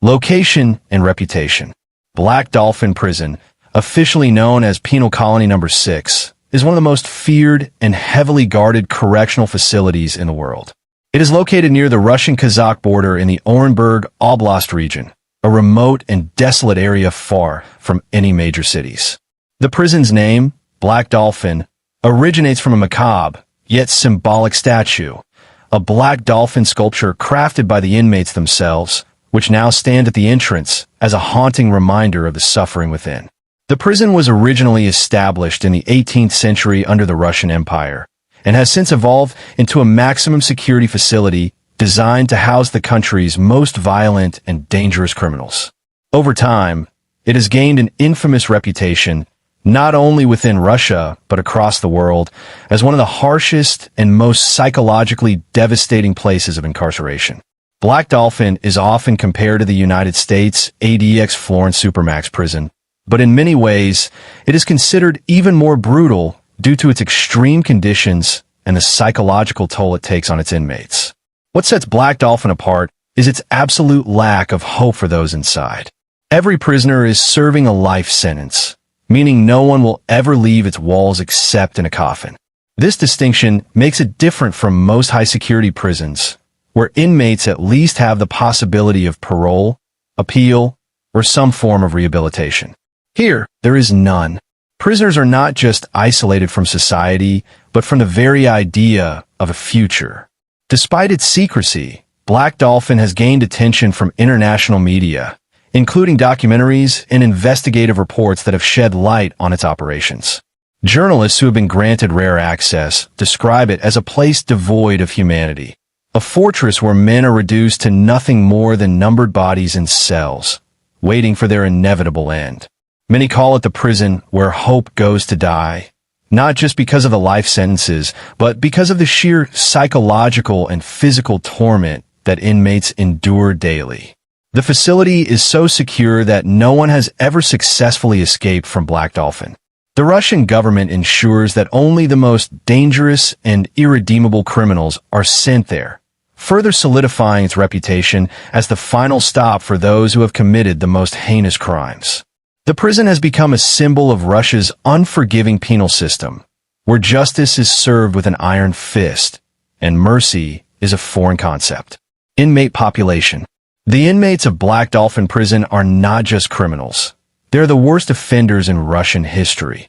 Location and reputation. Black Dolphin Prison, officially known as Penal Colony Number 6, is one of the most feared and heavily guarded correctional facilities in the world. It is located near the Russian-Kazakh border in the Orenburg Oblast region, a remote and desolate area far from any major cities. The prison's name, Black Dolphin, originates from a macabre, yet symbolic statue, a black dolphin sculpture crafted by the inmates themselves, which now stand at the entrance as a haunting reminder of the suffering within. The prison was originally established in the 18th century under the Russian Empire, and has since evolved into a maximum security facility designed to house the country's most violent and dangerous criminals. Over time, it has gained an infamous reputation not only within Russia, but across the world, as one of the harshest and most psychologically devastating places of incarceration. Black Dolphin is often compared to the United States ADX Florence Supermax prison, but in many ways, it is considered even more brutal due to its extreme conditions and the psychological toll it takes on its inmates. What sets Black Dolphin apart is its absolute lack of hope for those inside. Every prisoner is serving a life sentence, meaning no one will ever leave its walls except in a coffin. This distinction makes it different from most high-security prisons, where inmates at least have the possibility of parole, appeal, or some form of rehabilitation. Here, there is none. Prisoners are not just isolated from society, but from the very idea of a future. Despite its secrecy, Black Dolphin has gained attention from international media, including documentaries and investigative reports that have shed light on its operations. Journalists who have been granted rare access describe it as a place devoid of humanity, a fortress where men are reduced to nothing more than numbered bodies in cells, waiting for their inevitable end. Many call it the prison where hope goes to die, not just because of the life sentences, but because of the sheer psychological and physical torment that inmates endure daily. The facility is so secure that no one has ever successfully escaped from Black Dolphin. The Russian government ensures that only the most dangerous and irredeemable criminals are sent there, further solidifying its reputation as the final stop for those who have committed the most heinous crimes. The prison has become a symbol of Russia's unforgiving penal system, where justice is served with an iron fist, and mercy is a foreign concept. Inmate population. The inmates of Black Dolphin Prison are not just criminals. They're the worst offenders in Russian history.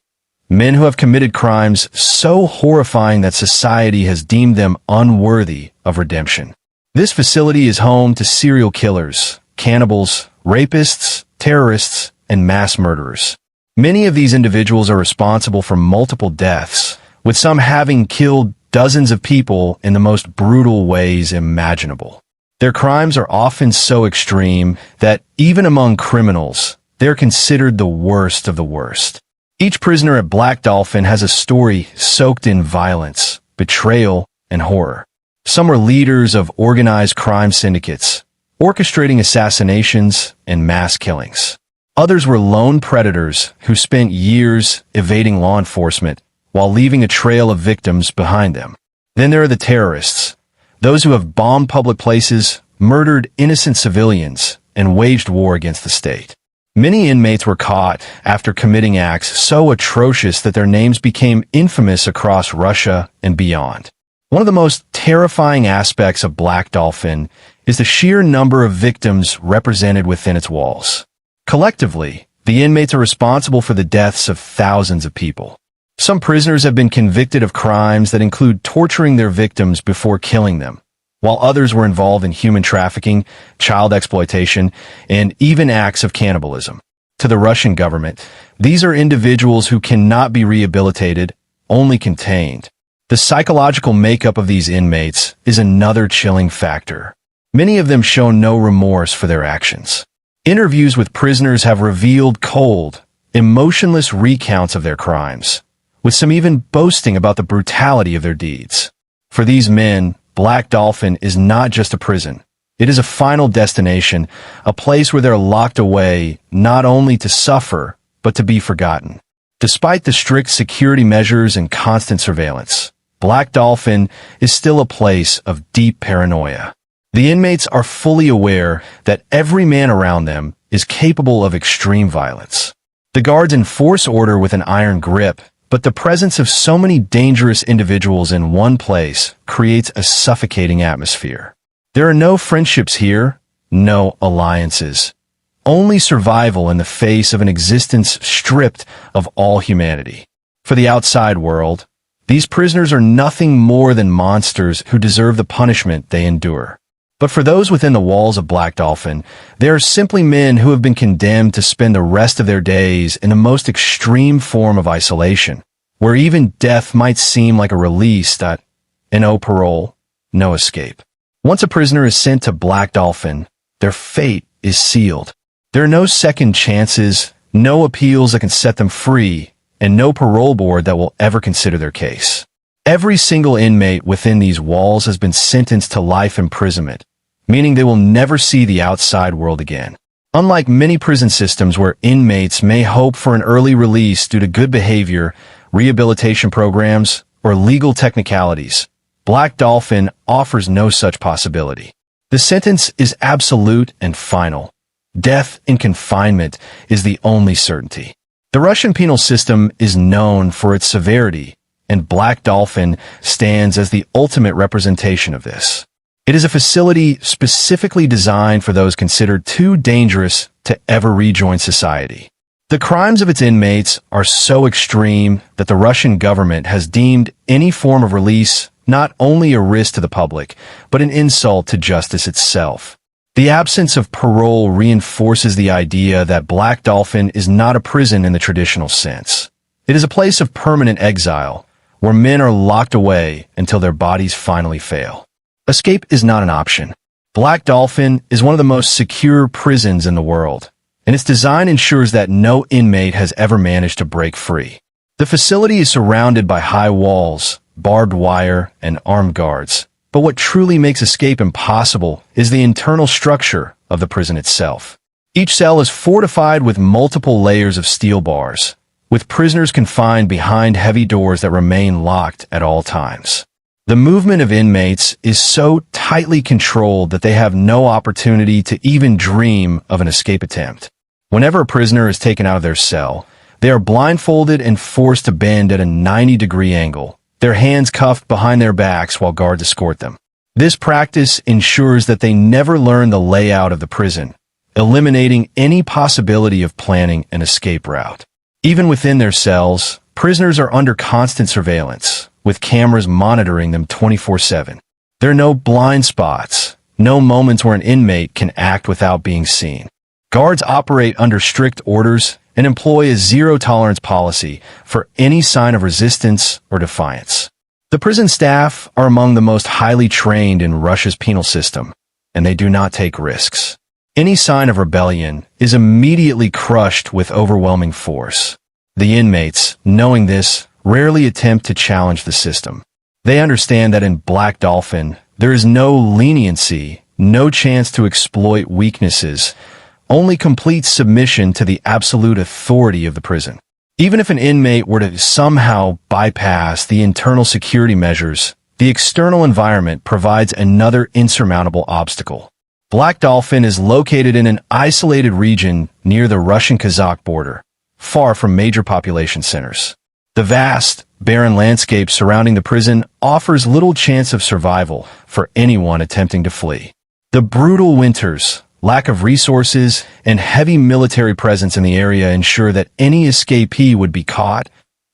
Men who have committed crimes so horrifying that society has deemed them unworthy of redemption. This facility is home to serial killers, cannibals, rapists, terrorists, and mass murderers. Many of these individuals are responsible for multiple deaths, with some having killed dozens of people in the most brutal ways imaginable. Their crimes are often so extreme that even among criminals, they're considered the worst of the worst. Each prisoner at Black Dolphin has a story soaked in violence, betrayal, and horror. Some are leaders of organized crime syndicates, orchestrating assassinations and mass killings. Others were lone predators who spent years evading law enforcement while leaving a trail of victims behind them. Then there are the terrorists, those who have bombed public places, murdered innocent civilians, and waged war against the state. Many inmates were caught after committing acts so atrocious that their names became infamous across Russia and beyond. One of the most terrifying aspects of Black Dolphin is the sheer number of victims represented within its walls. Collectively, the inmates are responsible for the deaths of thousands of people. Some prisoners have been convicted of crimes that include torturing their victims before killing them, while others were involved in human trafficking, child exploitation, and even acts of cannibalism. To the Russian government, these are individuals who cannot be rehabilitated, only contained. The psychological makeup of these inmates is another chilling factor. Many of them show no remorse for their actions. Interviews with prisoners have revealed cold, emotionless recounts of their crimes, with some even boasting about the brutality of their deeds. For these men, Black Dolphin is not just a prison. It is a final destination, a place where they're locked away not only to suffer, but to be forgotten. Despite the strict security measures and constant surveillance, Black Dolphin is still a place of deep paranoia. The inmates are fully aware that every man around them is capable of extreme violence. The guards enforce order with an iron grip, but the presence of so many dangerous individuals in one place creates a suffocating atmosphere. There are no friendships here, no alliances, only survival in the face of an existence stripped of all humanity. For the outside world, these prisoners are nothing more than monsters who deserve the punishment they endure. But for those within the walls of Black Dolphin, they are simply men who have been condemned to spend the rest of their days in the most extreme form of isolation, where even death might seem like a release that, no parole, no escape. Once a prisoner is sent to Black Dolphin, their fate is sealed. There are no second chances, no appeals that can set them free, and no parole board that will ever consider their case. Every single inmate within these walls has been sentenced to life imprisonment, meaning they will never see the outside world again. Unlike many prison systems where inmates may hope for an early release due to good behavior, rehabilitation programs, or legal technicalities, Black Dolphin offers no such possibility. The sentence is absolute and final. Death in confinement is the only certainty. The Russian penal system is known for its severity, and Black Dolphin stands as the ultimate representation of this. It is a facility specifically designed for those considered too dangerous to ever rejoin society. The crimes of its inmates are so extreme that the Russian government has deemed any form of release not only a risk to the public, but an insult to justice itself. The absence of parole reinforces the idea that Black Dolphin is not a prison in the traditional sense. It is a place of permanent exile, where men are locked away until their bodies finally fail. Escape is not an option. Black Dolphin is one of the most secure prisons in the world, and its design ensures that no inmate has ever managed to break free. The facility is surrounded by high walls, barbed wire, and armed guards, but what truly makes escape impossible is the internal structure of the prison itself. Each cell is fortified with multiple layers of steel bars, with prisoners confined behind heavy doors that remain locked at all times. The movement of inmates is so tightly controlled that they have no opportunity to even dream of an escape attempt. Whenever a prisoner is taken out of their cell, they are blindfolded and forced to bend at a 90-degree angle, their hands cuffed behind their backs while guards escort them. This practice ensures that they never learn the layout of the prison, eliminating any possibility of planning an escape route. Even within their cells, prisoners are under constant surveillance, with cameras monitoring them 24/7. There are no blind spots, no moments where an inmate can act without being seen. Guards operate under strict orders and employ a zero-tolerance policy for any sign of resistance or defiance. The prison staff are among the most highly trained in Russia's penal system, and they do not take risks. Any sign of rebellion is immediately crushed with overwhelming force. The inmates, knowing this, rarely attempt to challenge the system. They understand that in Black Dolphin, there is no leniency, no chance to exploit weaknesses, only complete submission to the absolute authority of the prison. Even if an inmate were to somehow bypass the internal security measures, the external environment provides another insurmountable obstacle. Black Dolphin is located in an isolated region near the Russian-Kazakh border, far from major population centers. The vast, barren landscape surrounding the prison offers little chance of survival for anyone attempting to flee. The brutal winters, lack of resources, and heavy military presence in the area ensure that any escapee would be caught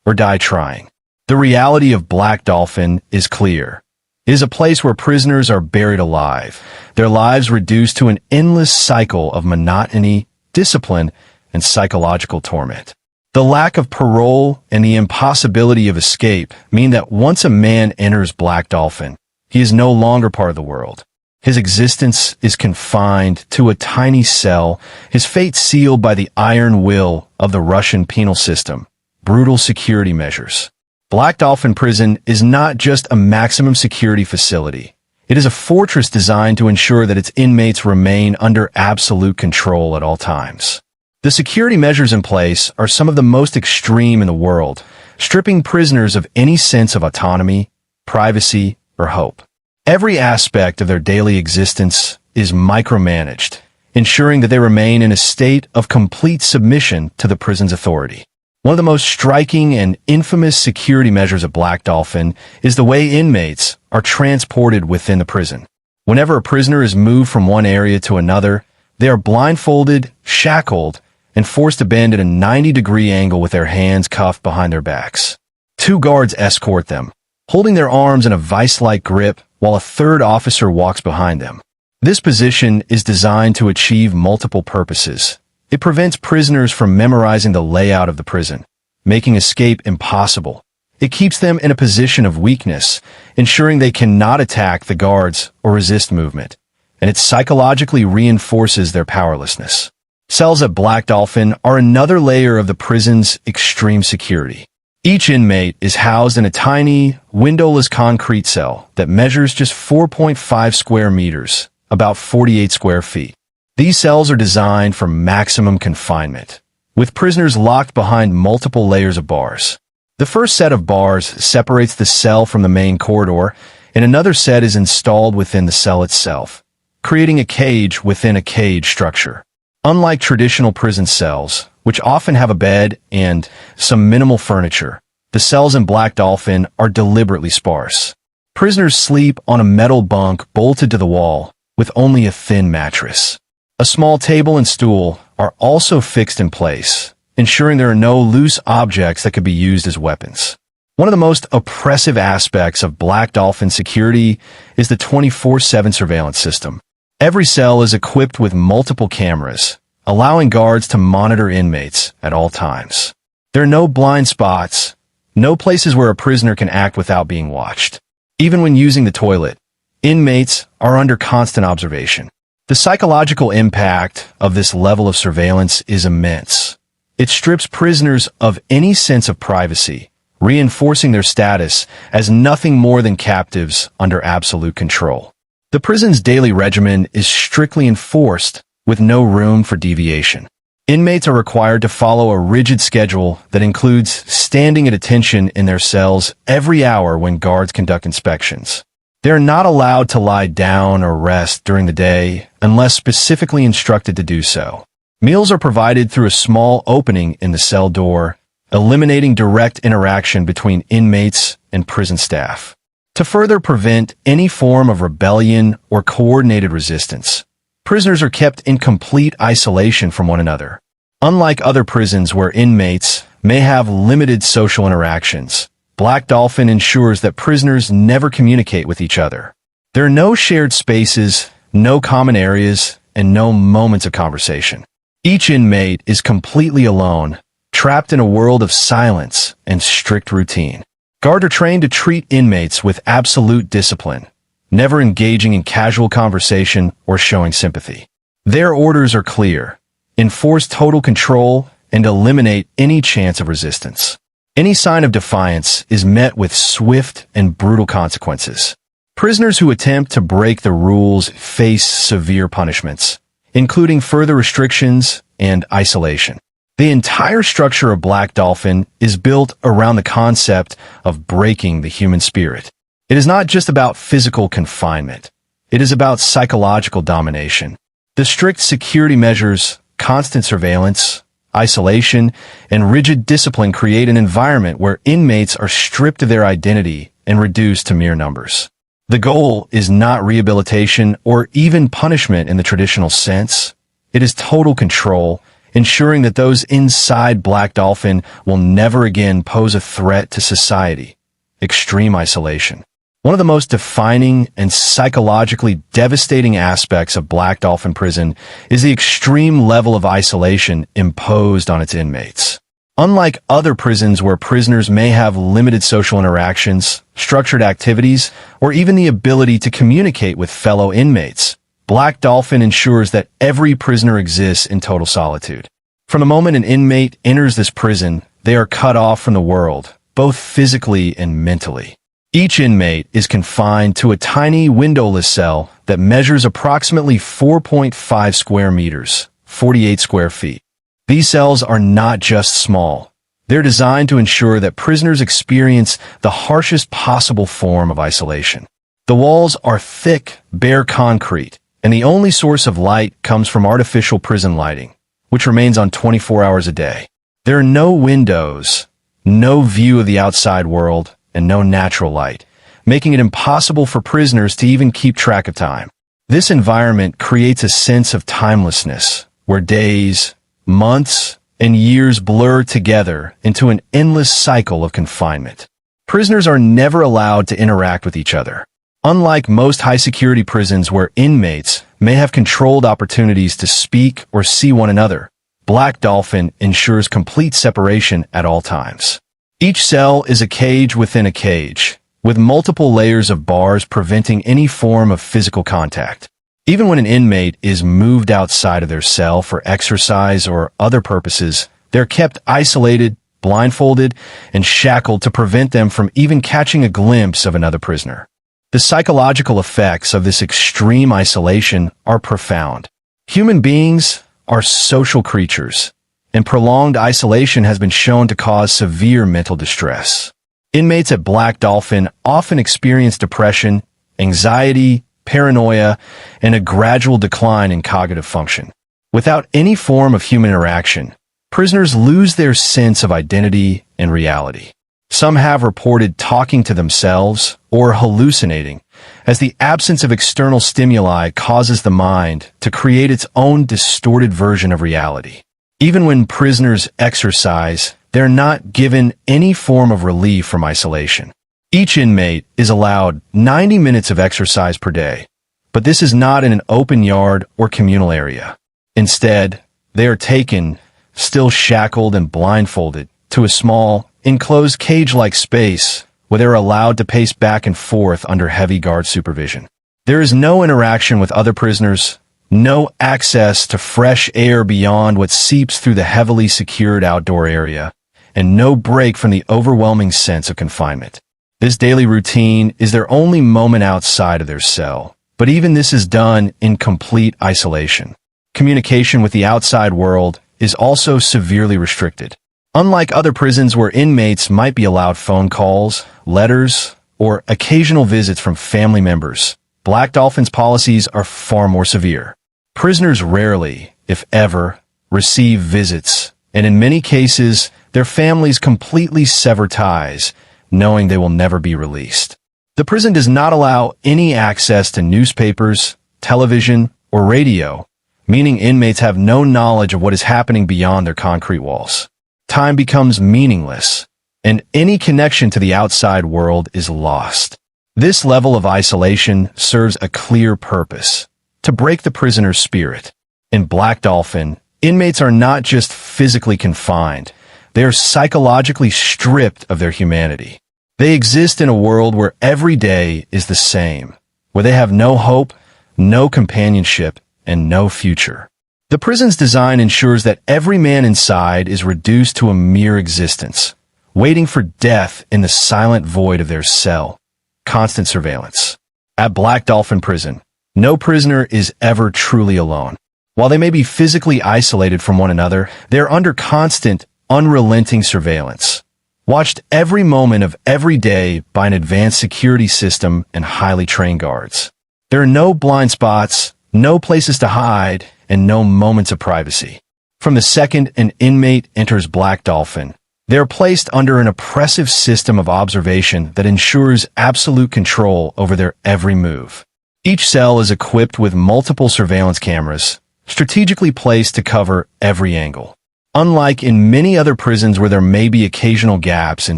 or die trying. The reality of Black Dolphin is clear. It is a place where prisoners are buried alive, their lives reduced to an endless cycle of monotony, discipline, and psychological torment. The lack of parole and the impossibility of escape mean that once a man enters Black Dolphin, he is no longer part of the world. His existence is confined to a tiny cell, his fate sealed by the iron will of the Russian penal system, brutal security measures. Black Dolphin Prison is not just a maximum security facility. It is a fortress designed to ensure that its inmates remain under absolute control at all times. The security measures in place are some of the most extreme in the world, stripping prisoners of any sense of autonomy, privacy, or hope. Every aspect of their daily existence is micromanaged, ensuring that they remain in a state of complete submission to the prison's authority. One of the most striking and infamous security measures of Black Dolphin is the way inmates are transported within the prison. Whenever a prisoner is moved from one area to another, they are blindfolded, shackled, and forced to bend at a 90-degree angle with their hands cuffed behind their backs. 2 guards escort them, holding their arms in a vice-like grip while a 3rd officer walks behind them. This position is designed to achieve multiple purposes. It prevents prisoners from memorizing the layout of the prison, making escape impossible. It keeps them in a position of weakness, ensuring they cannot attack the guards or resist movement, and it psychologically reinforces their powerlessness. Cells at Black Dolphin are another layer of the prison's extreme security. Each inmate is housed in a tiny, windowless concrete cell that measures just 4.5 square meters, about 48 square feet. These cells are designed for maximum confinement, with prisoners locked behind multiple layers of bars. The first set of bars separates the cell from the main corridor, and another set is installed within the cell itself, creating a cage within a cage structure. Unlike traditional prison cells, which often have a bed and some minimal furniture, the cells in Black Dolphin are deliberately sparse. Prisoners sleep on a metal bunk bolted to the wall, with only a thin mattress. A small table and stool are also fixed in place, ensuring there are no loose objects that could be used as weapons. One of the most oppressive aspects of Black Dolphin security is the 24/7 surveillance system. Every cell is equipped with multiple cameras, allowing guards to monitor inmates at all times. There are no blind spots, no places where a prisoner can act without being watched. Even when using the toilet, inmates are under constant observation. The psychological impact of this level of surveillance is immense. It strips prisoners of any sense of privacy, reinforcing their status as nothing more than captives under absolute control. The prison's daily regimen is strictly enforced, with no room for deviation. Inmates are required to follow a rigid schedule that includes standing at attention in their cells every hour when guards conduct inspections. They are not allowed to lie down or rest during the day unless specifically instructed to do so. Meals are provided through a small opening in the cell door, eliminating direct interaction between inmates and prison staff. To further prevent any form of rebellion or coordinated resistance, prisoners are kept in complete isolation from one another. Unlike other prisons where inmates may have limited social interactions, Black Dolphin ensures that prisoners never communicate with each other. There are no shared spaces, no common areas, and no moments of conversation. Each inmate is completely alone, trapped in a world of silence and strict routine. Guards are trained to treat inmates with absolute discipline, never engaging in casual conversation or showing sympathy. Their orders are clear: enforce total control and eliminate any chance of resistance. Any sign of defiance is met with swift and brutal consequences. Prisoners who attempt to break the rules face severe punishments, including further restrictions and isolation. The entire structure of Black Dolphin is built around the concept of breaking the human spirit. It is not just about physical confinement. It is about psychological domination. The strict security measures, constant surveillance, isolation, and rigid discipline create an environment where inmates are stripped of their identity and reduced to mere numbers. The goal is not rehabilitation or even punishment in the traditional sense. It is total control, ensuring that those inside Black Dolphin will never again pose a threat to society. Extreme isolation. One of the most defining and psychologically devastating aspects of Black Dolphin Prison is the extreme level of isolation imposed on its inmates. Unlike other prisons where prisoners may have limited social interactions, structured activities, or even the ability to communicate with fellow inmates, Black Dolphin ensures that every prisoner exists in total solitude. From the moment an inmate enters this prison, they are cut off from the world, both physically and mentally. Each inmate is confined to a tiny windowless cell that measures approximately 4.5 square meters, 48 square feet. These cells are not just small. They're designed to ensure that prisoners experience the harshest possible form of isolation. The walls are thick, bare concrete, and the only source of light comes from artificial prison lighting, which remains on 24 hours a day. There are no windows, no view of the outside world, and no natural light, making it impossible for prisoners to even keep track of time. This environment creates a sense of timelessness, where days, months, and years blur together into an endless cycle of confinement. Prisoners are never allowed to interact with each other. Unlike most high-security prisons where inmates may have controlled opportunities to speak or see one another, Black Dolphin ensures complete separation at all times. Each cell is a cage within a cage, with multiple layers of bars preventing any form of physical contact. Even when an inmate is moved outside of their cell for exercise or other purposes, they're kept isolated, blindfolded, and shackled to prevent them from even catching a glimpse of another prisoner. The psychological effects of this extreme isolation are profound. Human beings are social creatures, and prolonged isolation has been shown to cause severe mental distress. Inmates at Black Dolphin often experience depression, anxiety, paranoia, and a gradual decline in cognitive function. Without any form of human interaction, prisoners lose their sense of identity and reality. Some have reported talking to themselves or hallucinating, as the absence of external stimuli causes the mind to create its own distorted version of reality. Even when prisoners exercise, they're not given any form of relief from isolation. Each inmate is allowed 90 minutes of exercise per day, but this is not in an open yard or communal area. Instead, they are taken, still shackled and blindfolded, to a small, enclosed cage-like space where they're allowed to pace back and forth under heavy guard supervision. There is no interaction with other prisoners, no access to fresh air beyond what seeps through the heavily secured outdoor area, and no break from the overwhelming sense of confinement. This daily routine is their only moment outside of their cell, but even this is done in complete isolation. Communication with the outside world is also severely restricted. Unlike other prisons where inmates might be allowed phone calls, letters, or occasional visits from family members, Black Dolphin's policies are far more severe. Prisoners rarely, if ever, receive visits, and in many cases, their families completely sever ties, knowing they will never be released. The prison does not allow any access to newspapers, television, or radio, meaning inmates have no knowledge of what is happening beyond their concrete walls. Time becomes meaningless, and any connection to the outside world is lost. This level of isolation serves a clear purpose: to break the prisoner's spirit. In Black Dolphin, inmates are not just physically confined, they are psychologically stripped of their humanity. They exist in a world where every day is the same, where they have no hope, no companionship, and no future. The prison's design ensures that every man inside is reduced to a mere existence, waiting for death in the silent void of their cell. Constant surveillance. At Black Dolphin Prison, no prisoner is ever truly alone. While they may be physically isolated from one another, they are under constant, unrelenting surveillance, watched every moment of every day by an advanced security system and highly trained guards. There are no blind spots, no places to hide, and no moments of privacy. From the second an inmate enters Black Dolphin, they are placed under an oppressive system of observation that ensures absolute control over their every move. Each cell is equipped with multiple surveillance cameras, strategically placed to cover every angle. Unlike in many other prisons where there may be occasional gaps in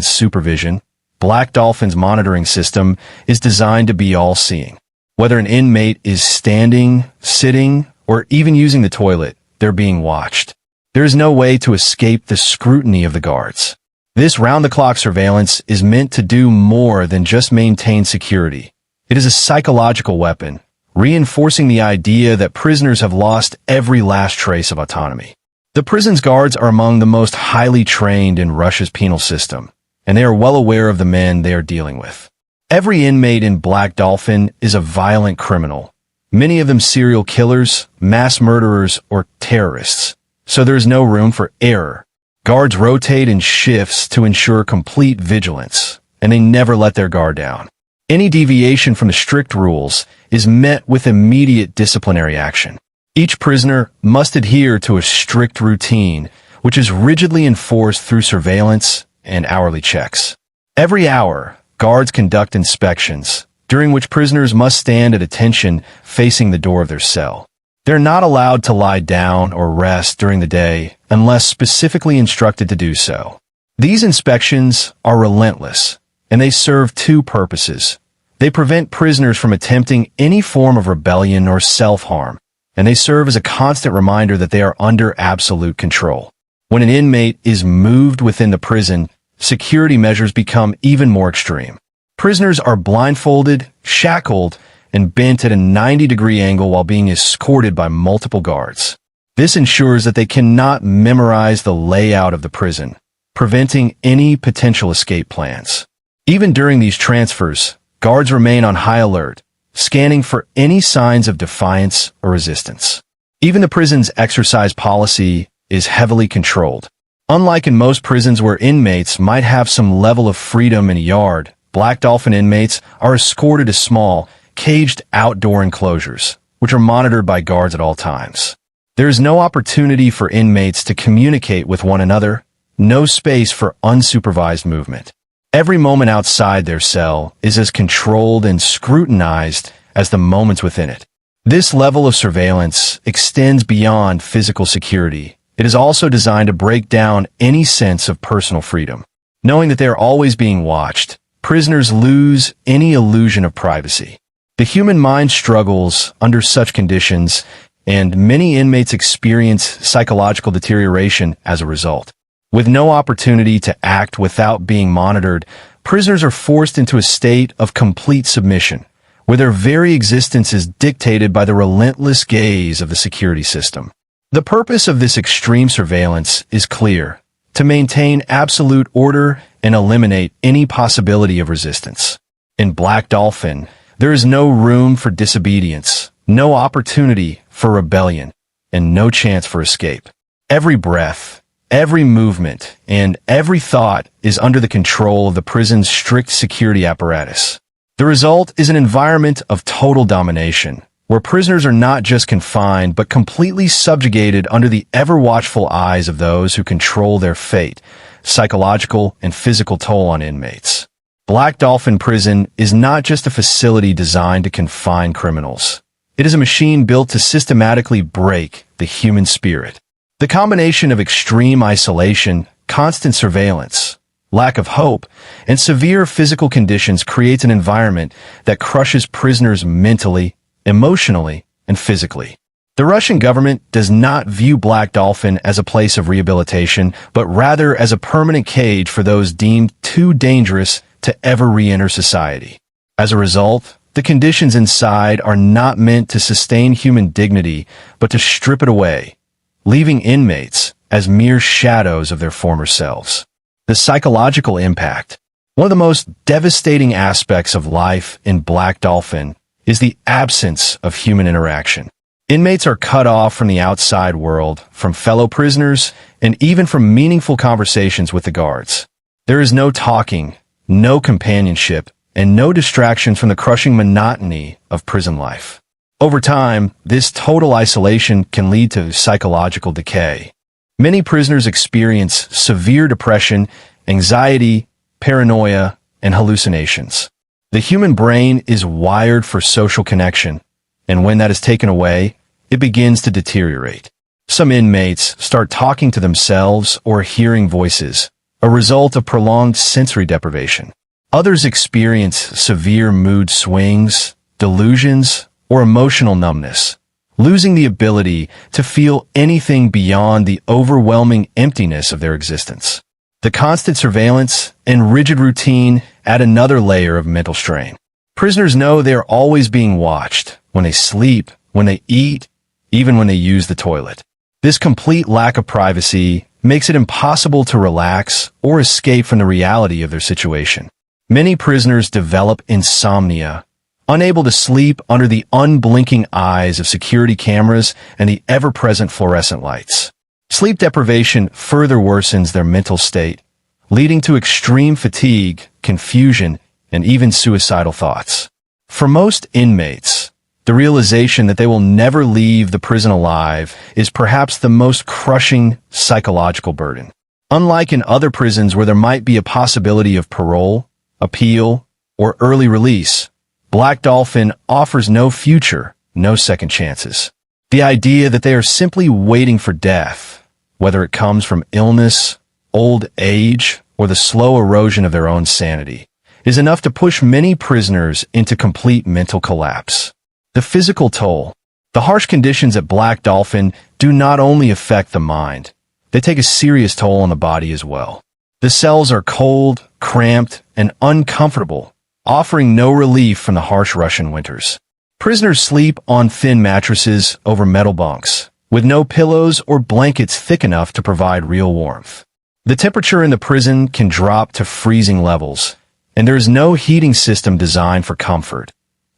supervision, Black Dolphin's monitoring system is designed to be all-seeing. Whether an inmate is standing, sitting, or even using the toilet, they're being watched. There is no way to escape the scrutiny of the guards. This round-the-clock surveillance is meant to do more than just maintain security. It is a psychological weapon, reinforcing the idea that prisoners have lost every last trace of autonomy. The prison's guards are among the most highly trained in Russia's penal system, and they are well aware of the men they are dealing with. Every inmate in Black Dolphin is a violent criminal, many of them serial killers, mass murderers, or terrorists, so there is no room for error. Guards rotate in shifts to ensure complete vigilance, and they never let their guard down. Any deviation from the strict rules is met with immediate disciplinary action. Each prisoner must adhere to a strict routine, which is rigidly enforced through surveillance and hourly checks. Every hour, guards conduct inspections, during which prisoners must stand at attention facing the door of their cell. They're not allowed to lie down or rest during the day unless specifically instructed to do so. These inspections are relentless, and they serve two purposes. They prevent prisoners from attempting any form of rebellion or self-harm, and they serve as a constant reminder that they are under absolute control. When an inmate is moved within the prison, security measures become even more extreme. Prisoners are blindfolded, shackled, and bent at a 90-degree angle while being escorted by multiple guards. This ensures that they cannot memorize the layout of the prison, preventing any potential escape plans. Even during these transfers, guards remain on high alert, scanning for any signs of defiance or resistance. Even the prison's exercise policy is heavily controlled. Unlike in most prisons where inmates might have some level of freedom in a yard, Black Dolphin inmates are escorted to small, caged outdoor enclosures, which are monitored by guards at all times. There is no opportunity for inmates to communicate with one another, no space for unsupervised movement. Every moment outside their cell is as controlled and scrutinized as the moments within it. This level of surveillance extends beyond physical security. It is also designed to break down any sense of personal freedom. Knowing that they are always being watched, prisoners lose any illusion of privacy. The human mind struggles under such conditions, and many inmates experience psychological deterioration as a result. With no opportunity to act without being monitored, prisoners are forced into a state of complete submission, where their very existence is dictated by the relentless gaze of the security system. The purpose of this extreme surveillance is clear: to maintain absolute order and eliminate any possibility of resistance. In Black Dolphin, there is no room for disobedience, no opportunity for rebellion, and no chance for escape. Every breath, every movement, and every thought is under the control of the prison's strict security apparatus. The result is an environment of total domination, where prisoners are not just confined but completely subjugated under the ever-watchful eyes of those who control their fate, psychological and physical toll on inmates. Black Dolphin Prison is not just a facility designed to confine criminals. It is a machine built to systematically break the human spirit. The combination of extreme isolation, constant surveillance, lack of hope, and severe physical conditions creates an environment that crushes prisoners mentally, emotionally, and physically. The Russian government does not view Black Dolphin as a place of rehabilitation, but rather as a permanent cage for those deemed too dangerous to ever re-enter society. As a result, the conditions inside are not meant to sustain human dignity, but to strip it away, leaving inmates as mere shadows of their former selves. The psychological impact. One of the most devastating aspects of life in Black Dolphin is the absence of human interaction. Inmates are cut off from the outside world, from fellow prisoners, and even from meaningful conversations with the guards. There is no talking, no companionship, and no distractions from the crushing monotony of prison life. Over time, this total isolation can lead to psychological decay. Many prisoners experience severe depression, anxiety, paranoia, and hallucinations. The human brain is wired for social connection, and when that is taken away, it begins to deteriorate. Some inmates start talking to themselves or hearing voices, a result of prolonged sensory deprivation. Others experience severe mood swings, delusions, or emotional numbness, losing the ability to feel anything beyond the overwhelming emptiness of their existence. The constant surveillance and rigid routine add another layer of mental strain. Prisoners know they are always being watched when they sleep, when they eat, even when they use the toilet. This complete lack of privacy makes it impossible to relax or escape from the reality of their situation. Many prisoners develop insomnia, unable to sleep under the unblinking eyes of security cameras and the ever-present fluorescent lights. Sleep deprivation further worsens their mental state, leading to extreme fatigue, confusion, and even suicidal thoughts. For most inmates, the realization that they will never leave the prison alive is perhaps the most crushing psychological burden. Unlike in other prisons where there might be a possibility of parole, appeal, or early release, Black Dolphin offers no future, no second chances. The idea that they are simply waiting for death, whether it comes from illness, old age, or the slow erosion of their own sanity, is enough to push many prisoners into complete mental collapse. The physical toll. The harsh conditions at Black Dolphin do not only affect the mind, they take a serious toll on the body as well. The cells are cold, cramped, and uncomfortable, offering no relief from the harsh Russian winters. Prisoners sleep on thin mattresses over metal bunks, with no pillows or blankets thick enough to provide real warmth. The temperature in the prison can drop to freezing levels, and there is no heating system designed for comfort,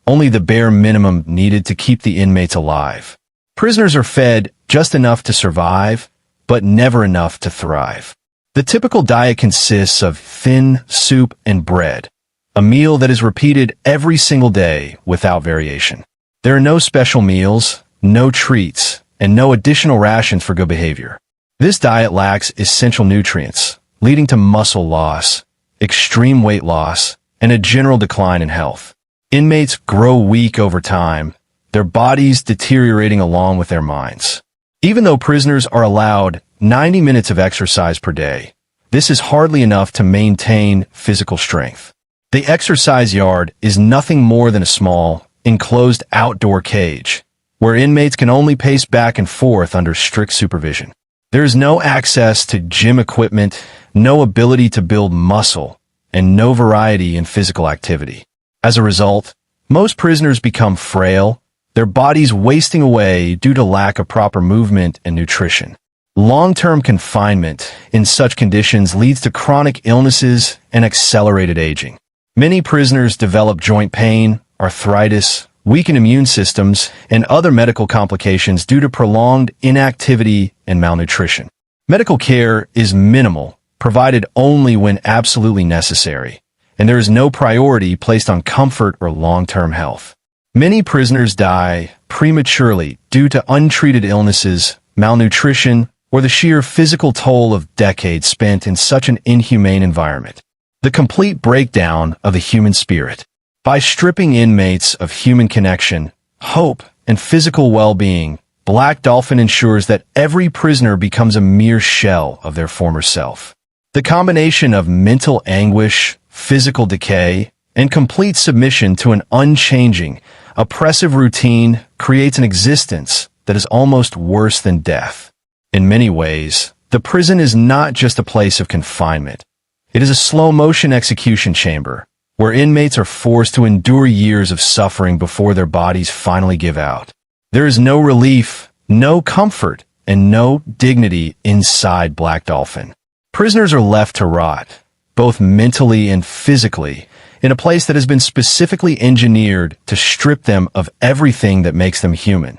only the bare minimum needed to keep the inmates alive. Prisoners are fed just enough to survive, but never enough to thrive. The typical diet consists of thin soup and bread, a meal that is repeated every single day without variation. There are no special meals, no treats, and no additional rations for good behavior. This diet lacks essential nutrients, leading to muscle loss, extreme weight loss, and a general decline in health. Inmates grow weak over time, their bodies deteriorating along with their minds. Even though prisoners are allowed 90 minutes of exercise per day, this is hardly enough to maintain physical strength. The exercise yard is nothing more than a small, enclosed outdoor cage, where inmates can only pace back and forth under strict supervision. There is no access to gym equipment, no ability to build muscle, and no variety in physical activity. As a result, most prisoners become frail, their bodies wasting away due to lack of proper movement and nutrition. Long-term confinement in such conditions leads to chronic illnesses and accelerated aging. Many prisoners develop joint pain, arthritis, weakened immune systems, and other medical complications due to prolonged inactivity and malnutrition. Medical care is minimal, provided only when absolutely necessary, and there is no priority placed on comfort or long-term health. Many prisoners die prematurely due to untreated illnesses, malnutrition, or the sheer physical toll of decades spent in such an inhumane environment. The complete breakdown of the human spirit. By stripping inmates of human connection, hope, and physical well-being, Black Dolphin ensures that every prisoner becomes a mere shell of their former self. The combination of mental anguish, physical decay, and complete submission to an unchanging, oppressive routine creates an existence that is almost worse than death. In many ways, the prison is not just a place of confinement. It is a slow-motion execution chamber, where inmates are forced to endure years of suffering before their bodies finally give out. There is no relief, no comfort, and no dignity inside Black Dolphin. Prisoners are left to rot, both mentally and physically, in a place that has been specifically engineered to strip them of everything that makes them human.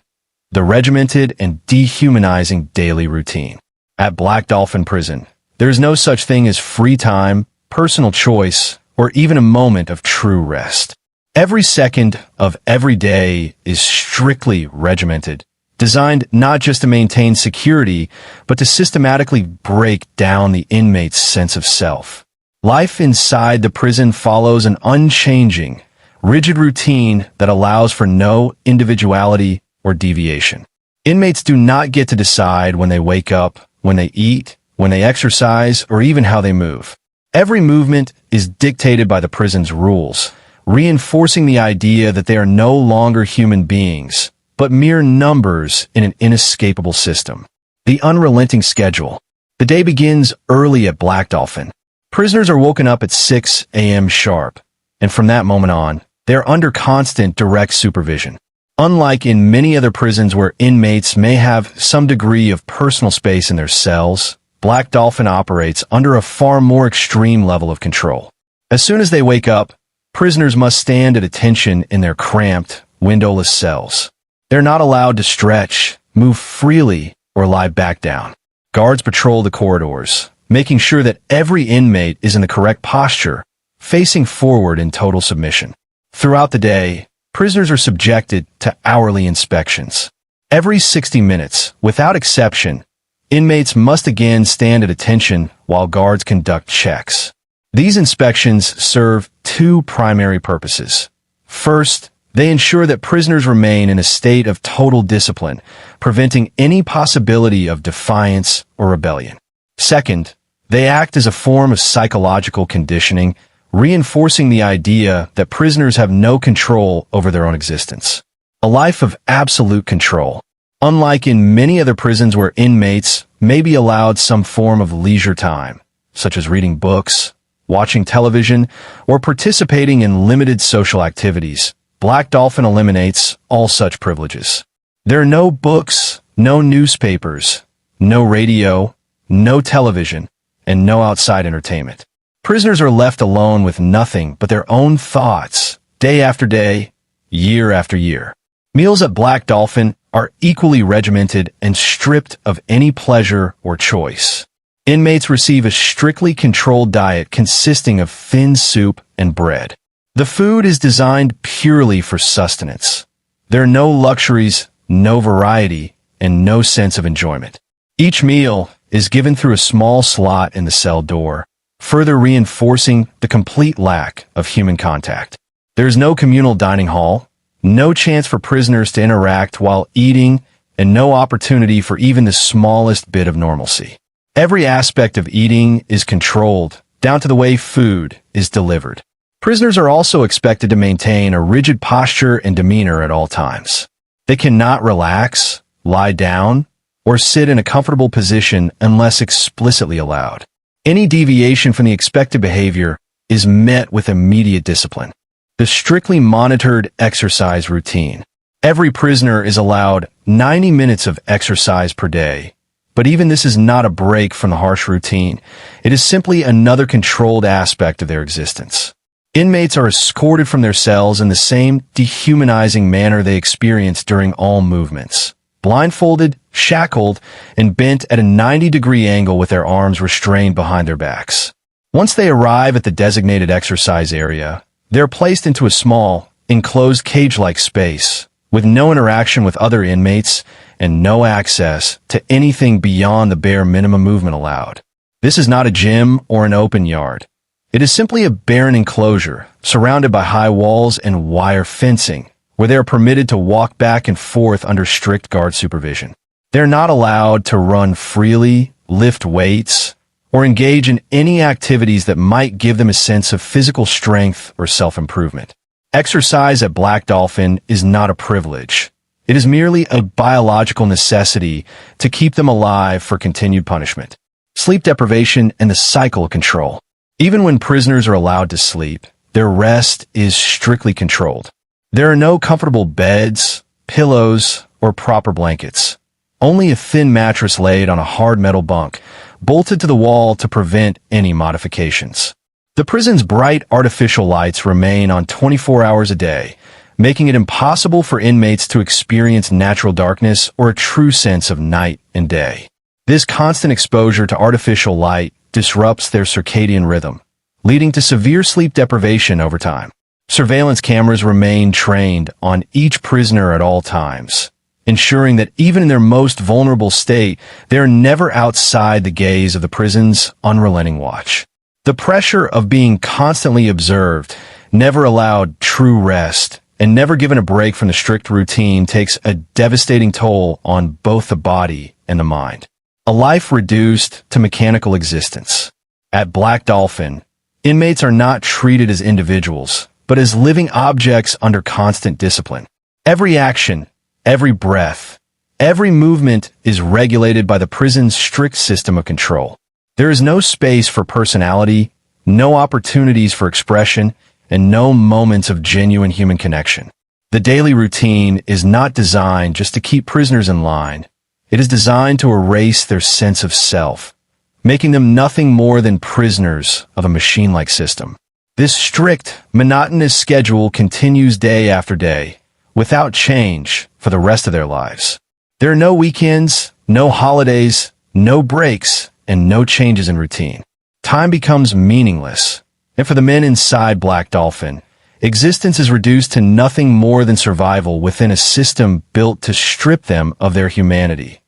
The regimented and dehumanizing daily routine. At Black Dolphin Prison, there is no such thing as free time, personal choice, or even a moment of true rest. Every second of every day is strictly regimented, designed not just to maintain security, but to systematically break down the inmate's sense of self. Life inside the prison follows an unchanging, rigid routine that allows for no individuality or deviation. Inmates do not get to decide when they wake up, when they eat, when they exercise, or even how they move. Every movement is dictated by the prison's rules, reinforcing the idea that they are no longer human beings, but mere numbers in an inescapable system. The unrelenting schedule. The day begins early at Black Dolphin. Prisoners are woken up at 6 a.m. sharp, and from that moment on, they are under constant direct supervision. Unlike in many other prisons where inmates may have some degree of personal space in their cells, Black Dolphin operates under a far more extreme level of control. As soon as they wake up, prisoners must stand at attention in their cramped, windowless cells. They're not allowed to stretch, move freely, or lie back down. Guards patrol the corridors, making sure that every inmate is in the correct posture, facing forward in total submission. Throughout the day, prisoners are subjected to hourly inspections. Every 60 minutes, without exception, inmates must again stand at attention while guards conduct checks. These inspections serve two primary purposes. First, they ensure that prisoners remain in a state of total discipline, preventing any possibility of defiance or rebellion. Second, they act as a form of psychological conditioning, reinforcing the idea that prisoners have no control over their own existence. A life of absolute control. Unlike in many other prisons where inmates may be allowed some form of leisure time, such as reading books, watching television, or participating in limited social activities, Black Dolphin eliminates all such privileges. There are no books, no newspapers, no radio, no television, and no outside entertainment. Prisoners are left alone with nothing but their own thoughts, day after day, year after year. Meals at Black Dolphin are equally regimented and stripped of any pleasure or choice. Inmates receive a strictly controlled diet consisting of thin soup and bread. The food is designed purely for sustenance. There are no luxuries, no variety, and no sense of enjoyment. Each meal is given through a small slot in the cell door, further reinforcing the complete lack of human contact. There is no communal dining hall, no chance for prisoners to interact while eating, and no opportunity for even the smallest bit of normalcy. Every aspect of eating is controlled, down to the way food is delivered. Prisoners are also expected to maintain a rigid posture and demeanor at all times. They cannot relax, lie down, or sit in a comfortable position unless explicitly allowed. Any deviation from the expected behavior is met with immediate discipline. The strictly monitored exercise routine. Every prisoner is allowed 90 minutes of exercise per day. But even this is not a break from the harsh routine. It is simply another controlled aspect of their existence. Inmates are escorted from their cells in the same dehumanizing manner they experience during all movements. Blindfolded, shackled, and bent at a 90-degree angle with their arms restrained behind their backs. Once they arrive at the designated exercise area, they are placed into a small, enclosed cage-like space, with no interaction with other inmates and no access to anything beyond the bare minimum movement allowed. This is not a gym or an open yard. It is simply a barren enclosure, surrounded by high walls and wire fencing, where they are permitted to walk back and forth under strict guard supervision. They are not allowed to run freely, lift weights, or engage in any activities that might give them a sense of physical strength or self-improvement. Exercise at Black Dolphin is not a privilege. It is merely a biological necessity to keep them alive for continued punishment. Sleep deprivation and the cycle of control. Even when prisoners are allowed to sleep, their rest is strictly controlled. There are no comfortable beds, pillows, or proper blankets. Only a thin mattress laid on a hard metal bunk, bolted to the wall to prevent any modifications. The prison's bright artificial lights remain on 24 hours a day, making it impossible for inmates to experience natural darkness or a true sense of night and day. This constant exposure to artificial light disrupts their circadian rhythm, leading to severe sleep deprivation over time. Surveillance cameras remain trained on each prisoner at all times, ensuring that even in their most vulnerable state, they are never outside the gaze of the prison's unrelenting watch. The pressure of being constantly observed, never allowed true rest, and never given a break from the strict routine takes a devastating toll on both the body and the mind. A life reduced to mechanical existence. At Black Dolphin, inmates are not treated as individuals, but as living objects under constant discipline. Every action, every breath, every movement is regulated by the prison's strict system of control. There is no space for personality, no opportunities for expression, and no moments of genuine human connection. The daily routine is not designed just to keep prisoners in line. It is designed to erase their sense of self, making them nothing more than prisoners of a machine-like system. This strict, monotonous schedule continues day after day, without change for the rest of their lives. There are no weekends, no holidays, no breaks, and no changes in routine. Time becomes meaningless, And for the men inside Black Dolphin, existence is reduced to nothing more than survival within a system built to strip them of their humanity.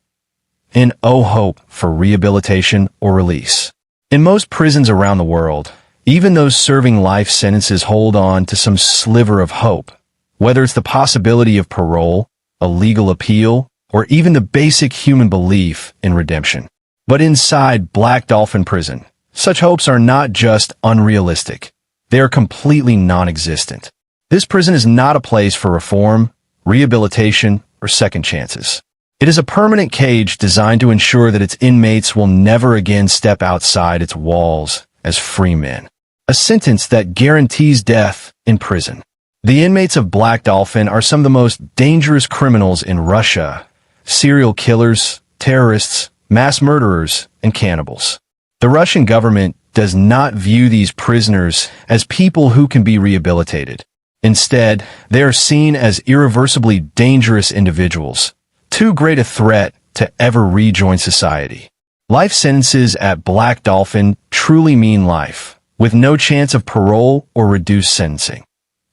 In no hope for rehabilitation or release. In most prisons around the world, even those serving life sentences hold on to some sliver of hope, whether it's the possibility of parole, a legal appeal, or even the basic human belief in redemption. But inside Black Dolphin Prison, such hopes are not just unrealistic. They are completely non-existent. This prison is not a place for reform, rehabilitation, or second chances. It is a permanent cage designed to ensure that its inmates will never again step outside its walls as free men. A sentence that guarantees death in prison. The inmates of Black Dolphin are some of the most dangerous criminals in Russia: serial killers, terrorists, mass murderers, and cannibals. The Russian government does not view these prisoners as people who can be rehabilitated. Instead, they are seen as irreversibly dangerous individuals, too great a threat to ever rejoin society. Life sentences at Black Dolphin truly mean life, with no chance of parole or reduced sentencing.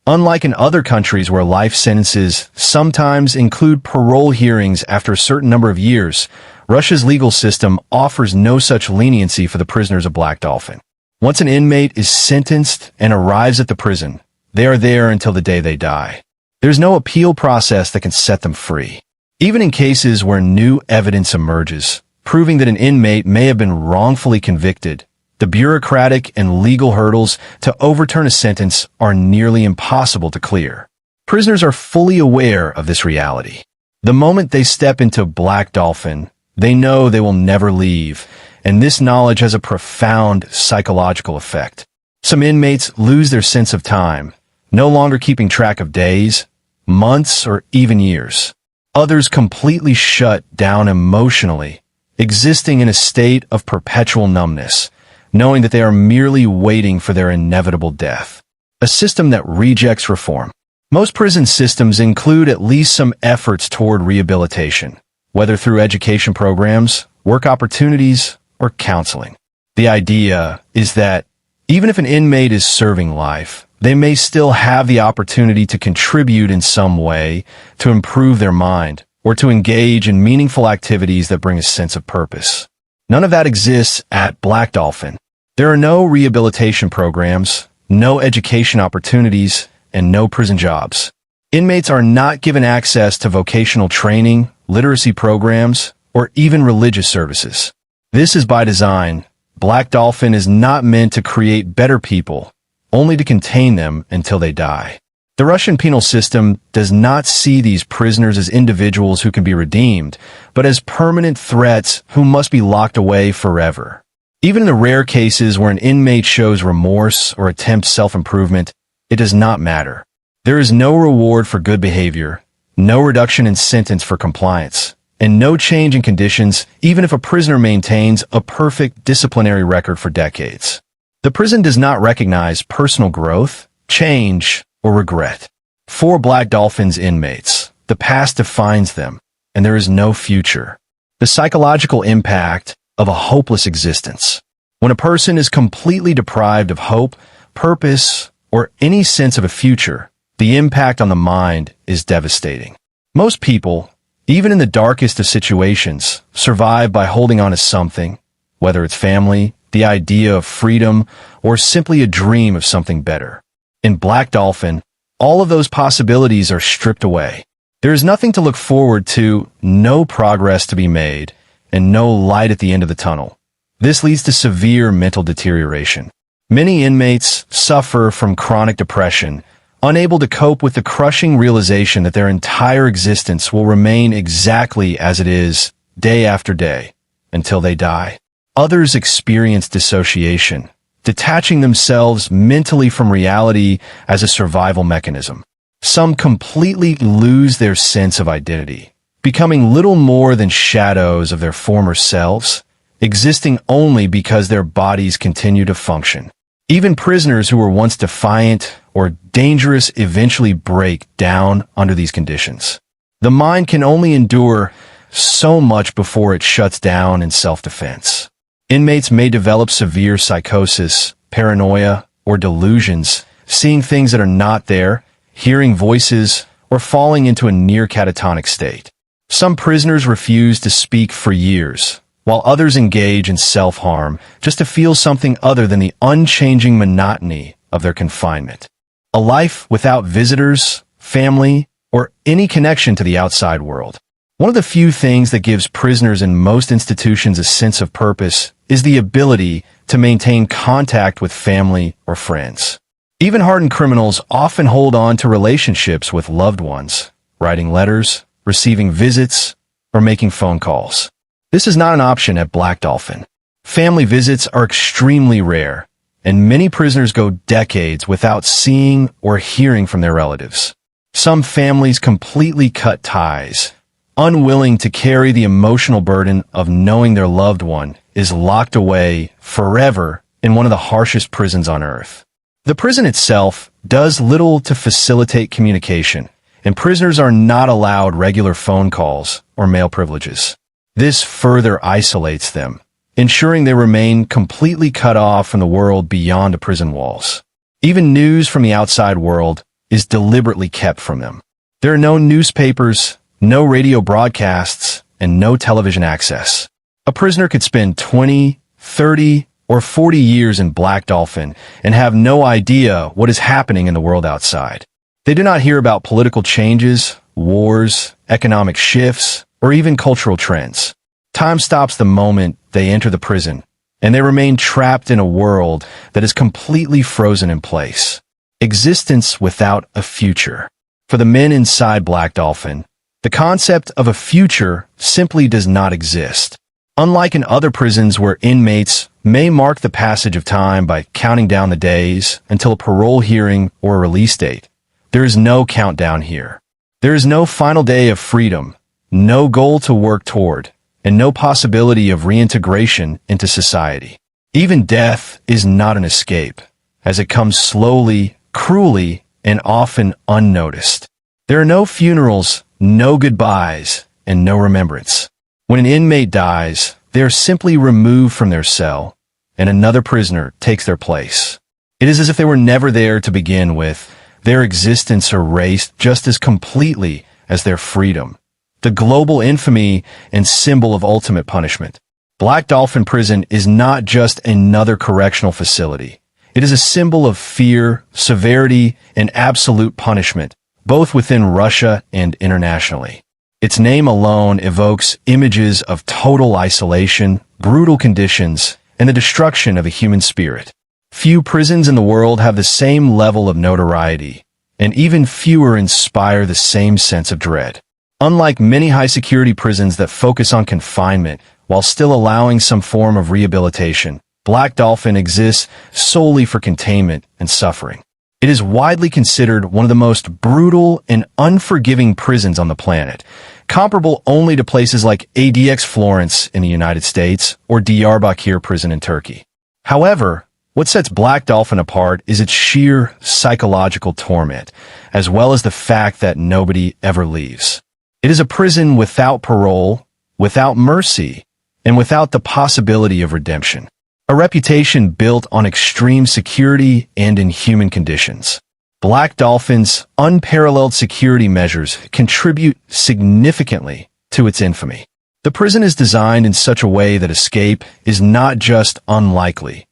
Unlike in other countries where life sentences sometimes include parole hearings after a certain number of years, Russia's legal system offers no such leniency for the prisoners of Black Dolphin. Once an inmate is sentenced and arrives at the prison, they are there until the day they die. There's no appeal process that can set them free. Even in cases where new evidence emerges, proving that an inmate may have been wrongfully convicted, the bureaucratic and legal hurdles to overturn a sentence are nearly impossible to clear. Prisoners are fully aware of this reality. The moment they step into Black Dolphin, they know they will never leave, and this knowledge has a profound psychological effect. Some inmates lose their sense of time, no longer keeping track of days, months, or even years. Others completely shut down emotionally, existing in a state of perpetual numbness, knowing that they are merely waiting for their inevitable death. A system that rejects reform. Most prison systems include at least some efforts toward rehabilitation, whether through education programs, work opportunities, or counseling. The idea is that even if an inmate is serving life, they may still have the opportunity to contribute in some way to improve their mind or to engage in meaningful activities that bring a sense of purpose. None of that exists at Black Dolphin. There are no rehabilitation programs, no education opportunities, and no prison jobs. Inmates are not given access to vocational training, literacy programs, or even religious services. This is by design. Black Dolphin is not meant to create better people, only to contain them until they die. The Russian penal system does not see these prisoners as individuals who can be redeemed, but as permanent threats who must be locked away forever. Even in the rare cases where an inmate shows remorse or attempts self-improvement, it does not matter. There is no reward for good behavior, no reduction in sentence for compliance, and no change in conditions even if a prisoner maintains a perfect disciplinary record for decades. The prison does not recognize personal growth, change, or regret. For Black Dolphin's inmates, the past defines them, and there is no future. The psychological impact of a hopeless existence. When a person is completely deprived of hope, purpose, or any sense of a future, the impact on the mind is devastating. Most people, even in the darkest of situations, survive by holding on to something, whether it's family, the idea of freedom, or simply a dream of something better. In Black Dolphin, all of those possibilities are stripped away. There is nothing to look forward to, no progress to be made, and no light at the end of the tunnel. This leads to severe mental deterioration. Many inmates suffer from chronic depression, unable to cope with the crushing realization that their entire existence will remain exactly as it is, day after day, until they die. Others experience dissociation, detaching themselves mentally from reality as a survival mechanism. Some completely lose their sense of identity, becoming little more than shadows of their former selves, existing only because their bodies continue to function. Even prisoners who were once defiant or dangerous eventually break down under these conditions. The mind can only endure so much before it shuts down in self-defense. Inmates may develop severe psychosis, paranoia, or delusions, seeing things that are not there, hearing voices, or falling into a near catatonic state. Some prisoners refuse to speak for years, while others engage in self-harm just to feel something other than the unchanging monotony of their confinement. A life without visitors, family, or any connection to the outside world. One of the few things that gives prisoners in most institutions a sense of purpose is the ability to maintain contact with family or friends. Even hardened criminals often hold on to relationships with loved ones, writing letters, receiving visits, or making phone calls. This is not an option at Black Dolphin. Family visits are extremely rare, and many prisoners go decades without seeing or hearing from their relatives. Some families completely cut ties, unwilling to carry the emotional burden of knowing their loved one is locked away forever in one of the harshest prisons on earth. The prison itself does little to facilitate communication, and prisoners are not allowed regular phone calls or mail privileges. This further isolates them, ensuring they remain completely cut off from the world beyond the prison walls. Even news from the outside world is deliberately kept from them. There are no newspapers, no radio broadcasts, and no television access. A prisoner could spend 20, 30, or 40 years in Black Dolphin and have no idea what is happening in the world outside. They do not hear about political changes, wars, economic shifts, or even cultural trends. Time stops the moment they enter the prison, and they remain trapped in a world that is completely frozen in place. Existence without a future. For the men inside Black Dolphin, the concept of a future simply does not exist. Unlike in other prisons where inmates may mark the passage of time by counting down the days until a parole hearing or a release date, there is no countdown here. There is no final day of freedom, no goal to work toward, and no possibility of reintegration into society. Even death is not an escape, as it comes slowly, cruelly, and often unnoticed. There are no funerals, no goodbyes, and no remembrance. When an inmate dies, they are simply removed from their cell, and another prisoner takes their place. It is as if they were never there to begin with, their existence erased just as completely as their freedom. The global infamy and symbol of ultimate punishment. Black Dolphin Prison is not just another correctional facility. It is a symbol of fear, severity, and absolute punishment, both within Russia and internationally. Its name alone evokes images of total isolation, brutal conditions, and the destruction of a human spirit. Few prisons in the world have the same level of notoriety, and even fewer inspire the same sense of dread. Unlike many high-security prisons that focus on confinement while still allowing some form of rehabilitation, Black Dolphin exists solely for containment and suffering. It is widely considered one of the most brutal and unforgiving prisons on the planet, comparable only to places like ADX Florence in the United States or Diyarbakir prison in Turkey. However, what sets Black Dolphin apart is its sheer psychological torment, as well as the fact that nobody ever leaves. It is a prison without parole, without mercy, and without the possibility of redemption. A reputation built on extreme security and inhuman conditions. Black Dolphin's unparalleled security measures contribute significantly to its infamy. The prison is designed in such a way that escape is not just unlikely,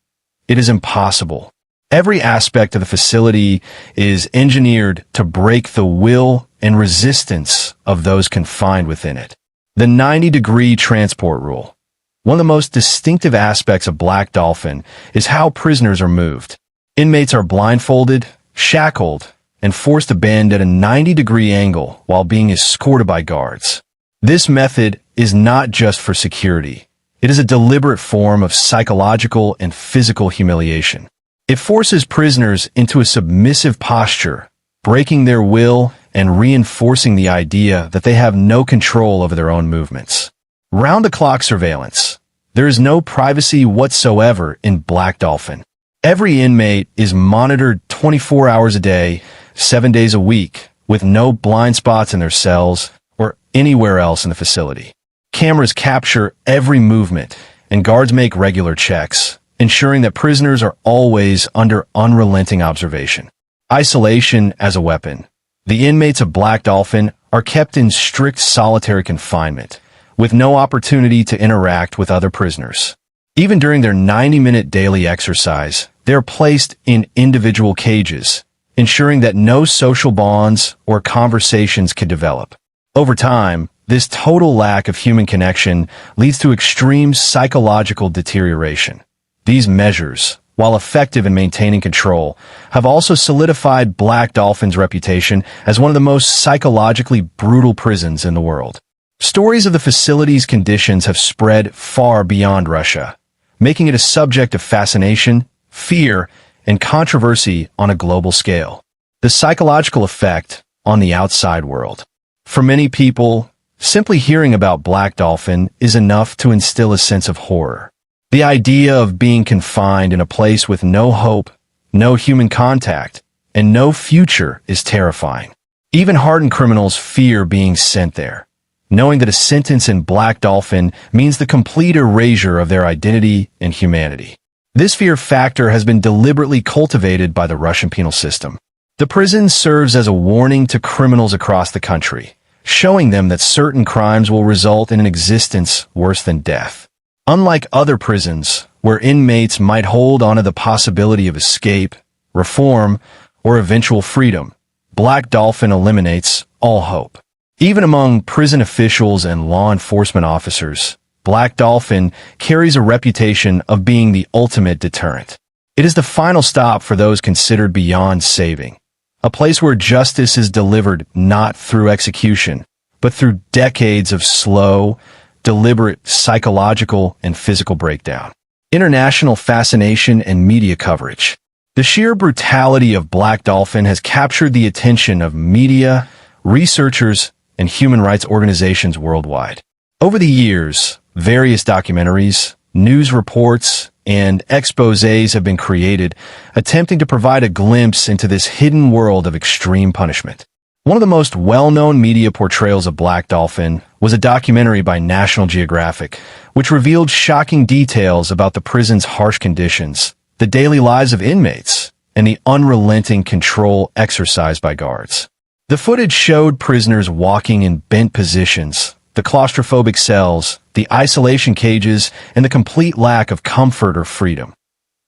it is impossible. Every aspect of the facility is engineered to break the will and resistance of those confined within it. The 90-degree transport rule. One of the most distinctive aspects of Black Dolphin is how prisoners are moved. Inmates are blindfolded, shackled, and forced to bend at a 90-degree angle while being escorted by guards. This method is not just for security. It is a deliberate form of psychological and physical humiliation. It forces prisoners into a submissive posture, breaking their will and reinforcing the idea that they have no control over their own movements. Round-the-clock surveillance. There is no privacy whatsoever in Black Dolphin. Every inmate is monitored 24 hours a day, 7 days a week, with no blind spots in their cells or anywhere else in the facility. Cameras capture every movement, and guards make regular checks, ensuring that prisoners are always under unrelenting observation. Isolation as a weapon. The inmates of Black Dolphin are kept in strict solitary confinement, with no opportunity to interact with other prisoners. Even during their 90-minute daily exercise, they are placed in individual cages, ensuring that no social bonds or conversations can develop. Over time, this total lack of human connection leads to extreme psychological deterioration. These measures, while effective in maintaining control, have also solidified Black Dolphin's reputation as one of the most psychologically brutal prisons in the world. Stories of the facility's conditions have spread far beyond Russia, making it a subject of fascination, fear, and controversy on a global scale. The psychological effect on the outside world. For many people, simply hearing about Black Dolphin is enough to instill a sense of horror. The idea of being confined in a place with no hope, no human contact, and no future is terrifying. Even hardened criminals fear being sent there, knowing that a sentence in Black Dolphin means the complete erasure of their identity and humanity. This fear factor has been deliberately cultivated by the Russian penal system. The prison serves as a warning to criminals across the country, showing them that certain crimes will result in an existence worse than death. Unlike other prisons, where inmates might hold onto the possibility of escape, reform, or eventual freedom, Black Dolphin eliminates all hope. Even among prison officials and law enforcement officers, Black Dolphin carries a reputation of being the ultimate deterrent. It is the final stop for those considered beyond saving, a place where justice is delivered not through execution, but through decades of slow, deliberate psychological and physical breakdown. International fascination and media coverage. The sheer brutality of Black Dolphin has captured the attention of media, researchers, and human rights organizations worldwide. Over the years, various documentaries, news reports, and exposés have been created, attempting to provide a glimpse into this hidden world of extreme punishment. One of the most well-known media portrayals of Black Dolphin was a documentary by National Geographic, which revealed shocking details about the prison's harsh conditions, the daily lives of inmates, and the unrelenting control exercised by guards. The footage showed prisoners walking in bent positions, the claustrophobic cells, the isolation cages, and the complete lack of comfort or freedom.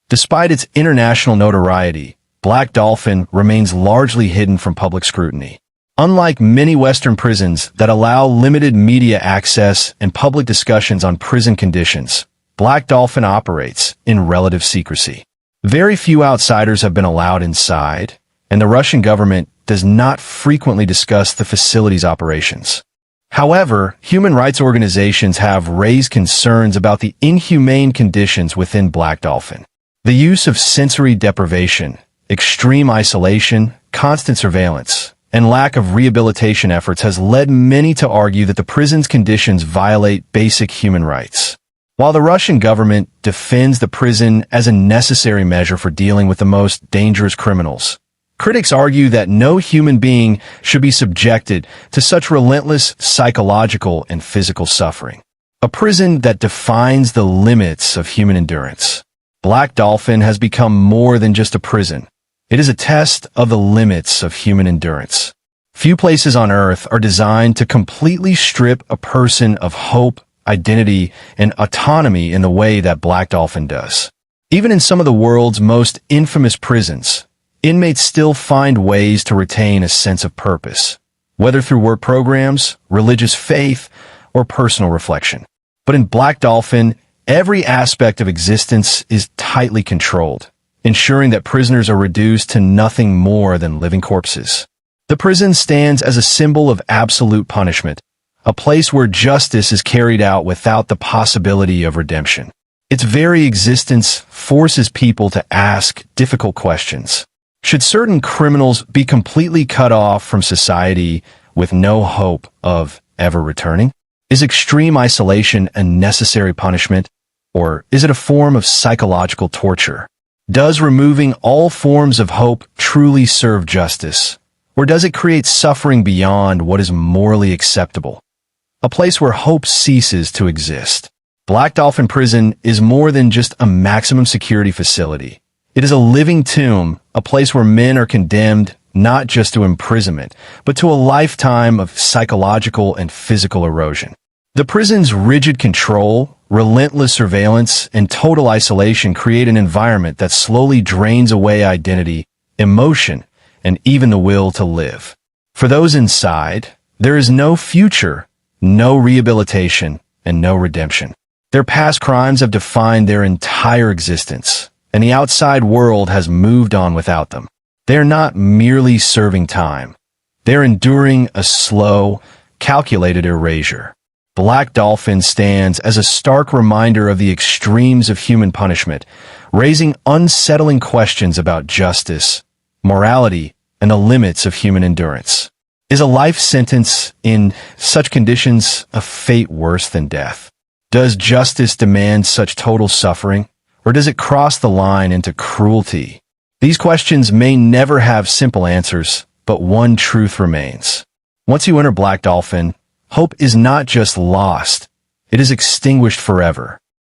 Despite its international notoriety, Black Dolphin remains largely hidden from public scrutiny. Unlike many Western prisons that allow limited media access and public discussions on prison conditions, Black Dolphin operates in relative secrecy. Very few outsiders have been allowed inside, and the Russian government does not frequently discuss the facility's operations. However, human rights organizations have raised concerns about the inhumane conditions within Black Dolphin. The use of sensory deprivation, extreme isolation, constant surveillance, and lack of rehabilitation efforts has led many to argue that the prison's conditions violate basic human rights. While the Russian government defends the prison as a necessary measure for dealing with the most dangerous criminals, critics argue that no human being should be subjected to such relentless psychological and physical suffering. A prison that defines the limits of human endurance. Black Dolphin has become more than just a prison. It is a test of the limits of human endurance. Few places on earth are designed to completely strip a person of hope, identity, and autonomy in the way that Black Dolphin does. Even in some of the world's most infamous prisons, inmates still find ways to retain a sense of purpose, whether through work programs, religious faith, or personal reflection. But in Black Dolphin, every aspect of existence is tightly controlled, ensuring that prisoners are reduced to nothing more than living corpses. The prison stands as a symbol of absolute punishment, a place where justice is carried out without the possibility of redemption. Its very existence forces people to ask difficult questions. Should certain criminals be completely cut off from society with no hope of ever returning? Is extreme isolation a necessary punishment, or is it a form of psychological torture? Does removing all forms of hope truly serve justice, or does it create suffering beyond what is morally acceptable? A place where hope ceases to exist. Black Dolphin Prison is more than just a maximum security facility. It is a living tomb, a place where men are condemned not just to imprisonment, but to a lifetime of psychological and physical erosion. The prison's rigid control, relentless surveillance, and total isolation create an environment that slowly drains away identity, emotion, and even the will to live. For those inside, there is no future, no rehabilitation, and no redemption. Their past crimes have defined their entire existence, and the outside world has moved on without them. They are not merely serving time. They're enduring a slow, calculated erasure. Black Dolphin stands as a stark reminder of the extremes of human punishment, raising unsettling questions about justice, morality, and the limits of human endurance. Is a life sentence in such conditions a fate worse than death? Does justice demand such total suffering, or does it cross the line into cruelty? These questions may never have simple answers, but one truth remains. Once you enter Black Dolphin, hope is not just lost, it is extinguished forever.